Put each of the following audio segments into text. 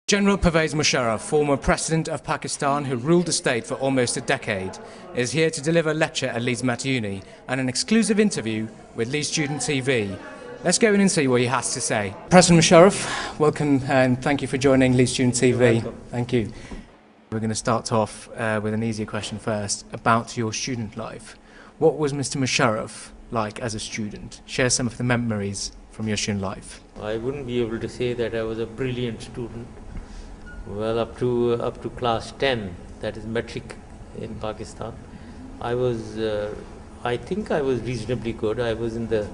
General Pervez Musharraf, former President of Pakistan who ruled the state for almost a decade, is here to deliver a lecture at Leeds Uni and an exclusive interview with Leeds Student TV. Let's go in and see what he has to say. President Musharraf, welcome and thank you for joining Leeds Student TV. Thank you. We're going to start off with an easier question first about your student life. What was Mr. Musharraf like as a student? Share some of the memories from your student life. I wouldn't be able to say that I was a brilliant student. Well, up to class 10, that is metric in Pakistan, I think I was reasonably good. I was in the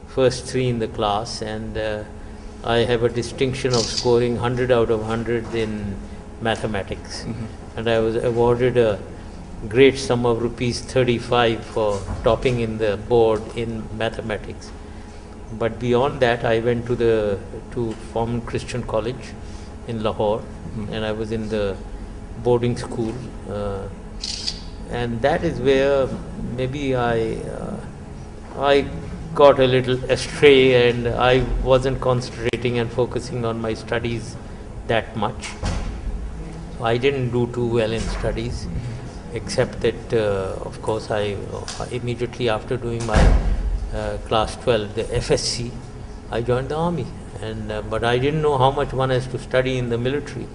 first three in the class, and I have a distinction of scoring 100 out of 100 in mathematics. And I was awarded a great sum of rupees 35 for topping in the board in mathematics. But beyond that, I went to Forman Christian College in Lahore, and I was in the boarding school, and that is where maybe I got a little astray, and I wasn't concentrating and focusing on my studies that much. I didn't do too well in studies, except that of course I immediately after doing my class 12, the FSC, I joined the army, and but I didn't know how much one has to study in the military.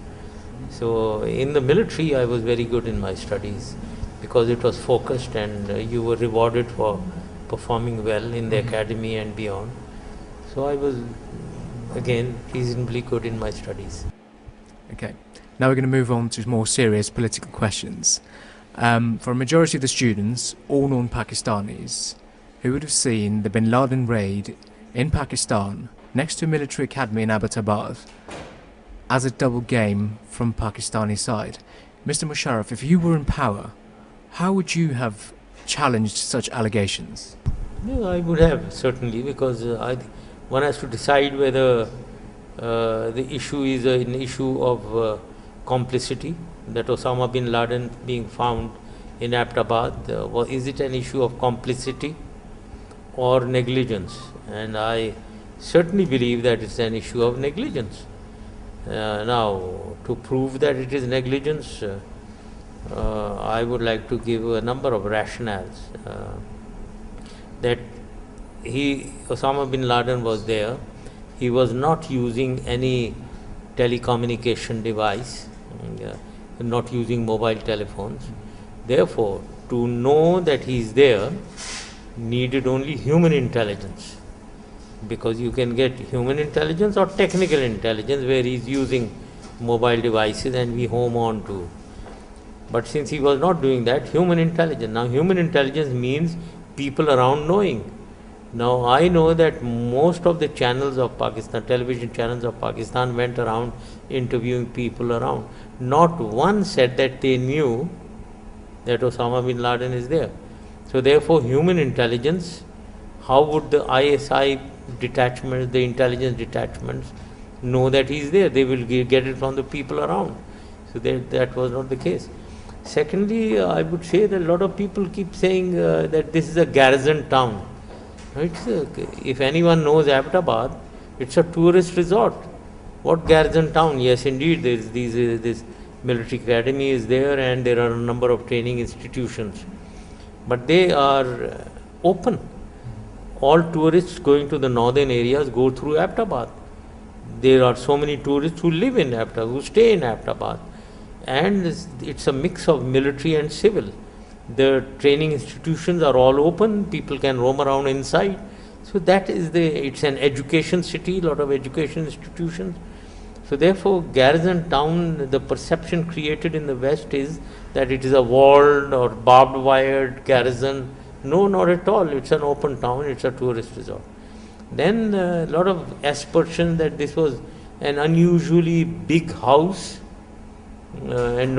So in the military I was very good in my studies because it was focused, and you were rewarded for performing well in the academy and beyond. So I was again reasonably good in my studies. Okay, now we're going to move on to more serious political questions. For a majority of the students, all non-Pakistanis, who would have seen the Bin Laden raid in Pakistan next to a military academy in Abbottabad as a double game from Pakistani side. Mr. Musharraf, if you were in power, how would you have challenged such allegations? Yeah, I would have, certainly, because one has to decide whether the issue is an issue of complicity, that Osama bin Laden being found in Abbottabad, or is it an issue of complicity or negligence? And I certainly believe that it's an issue of negligence. Now, to prove that it is negligence, I would like to give a number of rationales. That Osama bin Laden was there, he was not using any telecommunication device, not using mobile telephones. Therefore, to know that he is there needed only human intelligence, because you can get human intelligence or technical intelligence where he is using mobile devices and we home on to. But since he was not doing that, human intelligence. Now, human intelligence means people around knowing. Now, I know that most of the channels of Pakistan, television channels of Pakistan, went around interviewing people around. Not one said that they knew that Osama bin Laden is there. So, therefore, human intelligence, how would the ISI detachments, the intelligence detachments, know that he is there? They will get it from the people around. So, that was not the case. Secondly, I would say that a lot of people keep saying that this is a garrison town. If anyone knows Abbottabad, it's a tourist resort. What garrison town? Yes, indeed, this military academy is there, and there are a number of training institutions. But they are open. All tourists going to the northern areas go through Abbottabad. There are so many tourists who live in Abbottabad, who stay in Abbottabad. And it's a mix of military and civil. The training institutions are all open, people can roam around inside. So that is it's an education city, a lot of education institutions. So therefore, garrison town, the perception created in the West is that it is a walled or barbed wired garrison. No, not at all. It's an open town, it's a tourist resort. Then a lot of aspersion that this was an unusually big house, and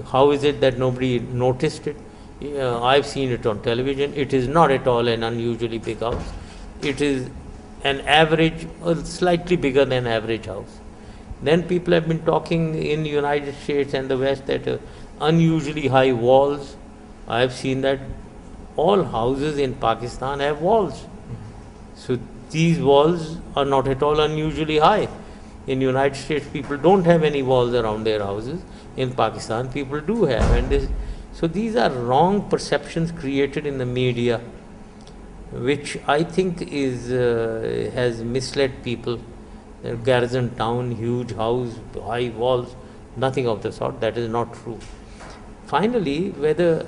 how is it that nobody noticed it? I've seen it on television. It is not at all an unusually big house. It is an average, slightly bigger than average house. Then people have been talking in the United States and the West that unusually high walls. I've seen that all houses in Pakistan have walls. So these walls are not at all unusually high. In United States, people don't have any walls around their houses. In Pakistan, people do have. So these are wrong perceptions created in the media, which I think has misled people. Garrison town, huge house, high walls, nothing of the sort. That is not true. Finally, whether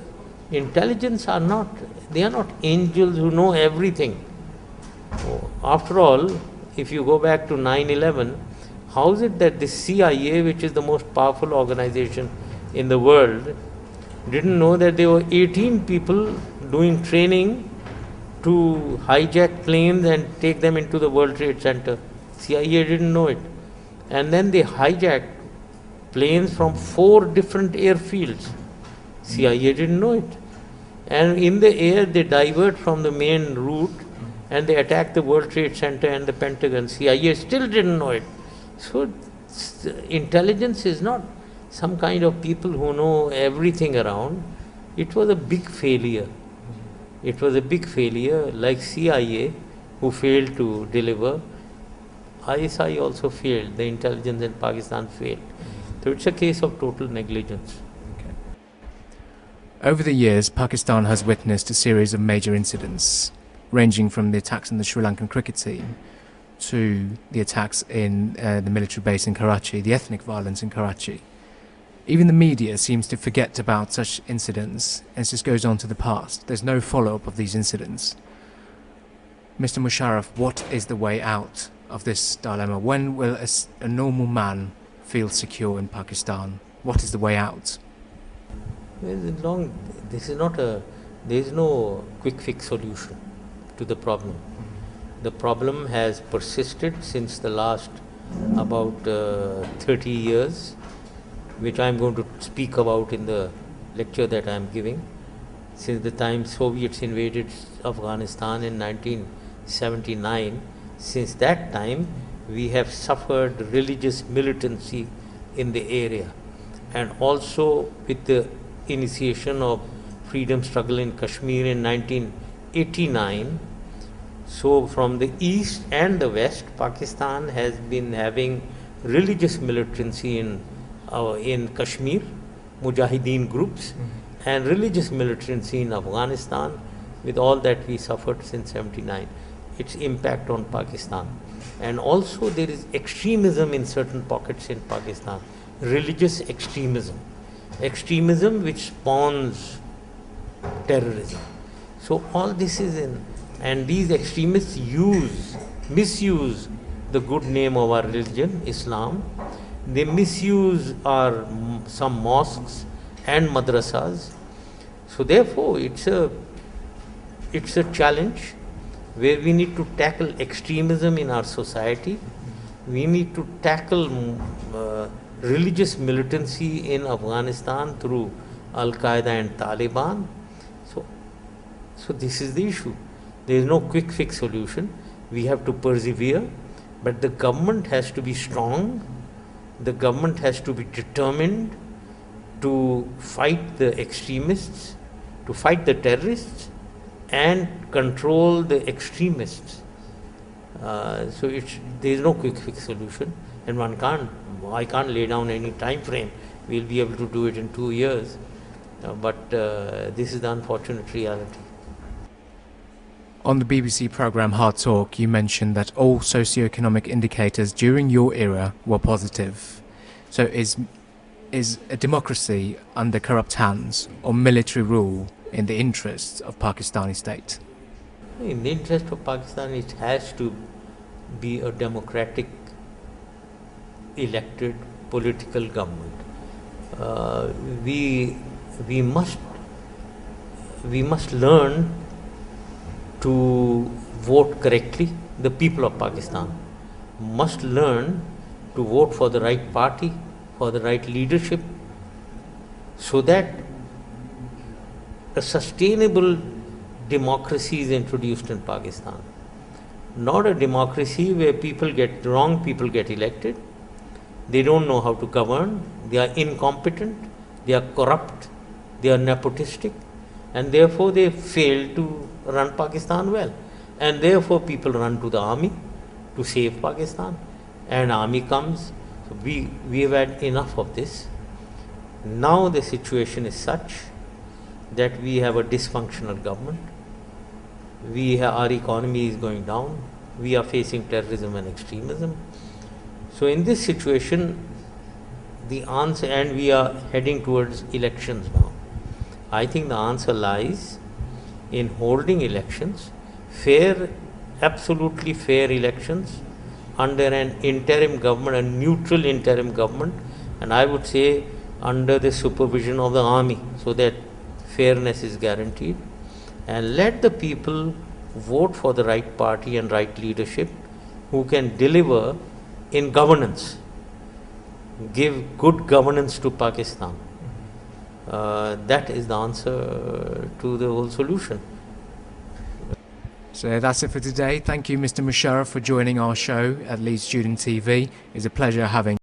intelligence are not, they are not angels who know everything. After all, if you go back to 9/11, how is it that the CIA, which is the most powerful organization in the world, didn't know that there were 18 people doing training to hijack planes and take them into the World Trade Center? CIA didn't know it. And then they hijacked planes from 4 different airfields. CIA didn't know it. And in the air, they divert from the main route and they attacked the World Trade Center and the Pentagon. CIA still didn't know it. So intelligence is not some kind of people who know everything around. It was a big failure. It was a big failure, like CIA, who failed to deliver. ISI also failed. The intelligence in Pakistan failed. So it's a case of total negligence. Okay. Over the years, Pakistan has witnessed a series of major incidents, ranging from the attacks on the Sri Lankan cricket team to the attacks in the military base in Karachi, the ethnic violence in Karachi. Even the media seems to forget about such incidents and just goes on to the past. There's no follow-up of these incidents. Mr. Musharraf, what is the way out of this dilemma? When will a normal man feel secure in Pakistan? What is the way out? There is no quick fix solution to the problem. The problem has persisted since the last about 30 years, which I am going to speak about in the lecture that I am giving. Since the time Soviets invaded Afghanistan in 1979, since that time we have suffered religious militancy in the area, and also with the initiation of freedom struggle in Kashmir in 1989. So from the east and the west, Pakistan has been having religious militancy in Kashmir, Mujahideen groups, and religious militancy in Afghanistan, with all that we suffered since 79, its impact on Pakistan. And also there is extremism in certain pockets in Pakistan, religious extremism which spawns terrorism. So all this is in, and these extremists misuse the good name of our religion, Islam. They misuse some mosques and madrasas. So therefore it's a challenge where we need to tackle extremism in our society. We need to tackle religious militancy in Afghanistan through Al-Qaeda and Taliban. So this is the issue. There is no quick fix solution. We have to persevere, but the government has to be strong. The government has to be determined to fight the extremists, to fight the terrorists, and control the extremists. So there is no quick fix solution, and I can't lay down any time frame. We'll be able to do it in 2 years, but this is the unfortunate reality. On the BBC programme Hard Talk, you mentioned that all socio-economic indicators during your era were positive. So is a democracy under corrupt hands or military rule in the interests of Pakistani state? In the interest of Pakistan, it has to be a democratic elected political government. We must learn to vote correctly. The people of Pakistan must learn to vote for the right party, for the right leadership, so that a sustainable democracy is introduced in Pakistan. Not a democracy where wrong people get elected. They don't know how to govern, they are incompetent, they are corrupt, they are nepotistic, and therefore they fail to run Pakistan well. And therefore people run to the army to save Pakistan. and army comes. So we have had enough of this. Now the situation is such that we have a dysfunctional government. Our economy is going down. We are facing terrorism and extremism. So in this situation, the answer, and we are heading towards elections now. I think the answer lies in holding elections, absolutely fair elections under an interim government, a neutral interim government, and I would say under the supervision of the army, so that fairness is guaranteed, and let the people vote for the right party and right leadership who can deliver in governance, give good governance to Pakistan. That is the answer to the whole solution. So that's it for today. Thank you, Mr. Musharraf, for joining our show at Leeds Student TV. It's a pleasure having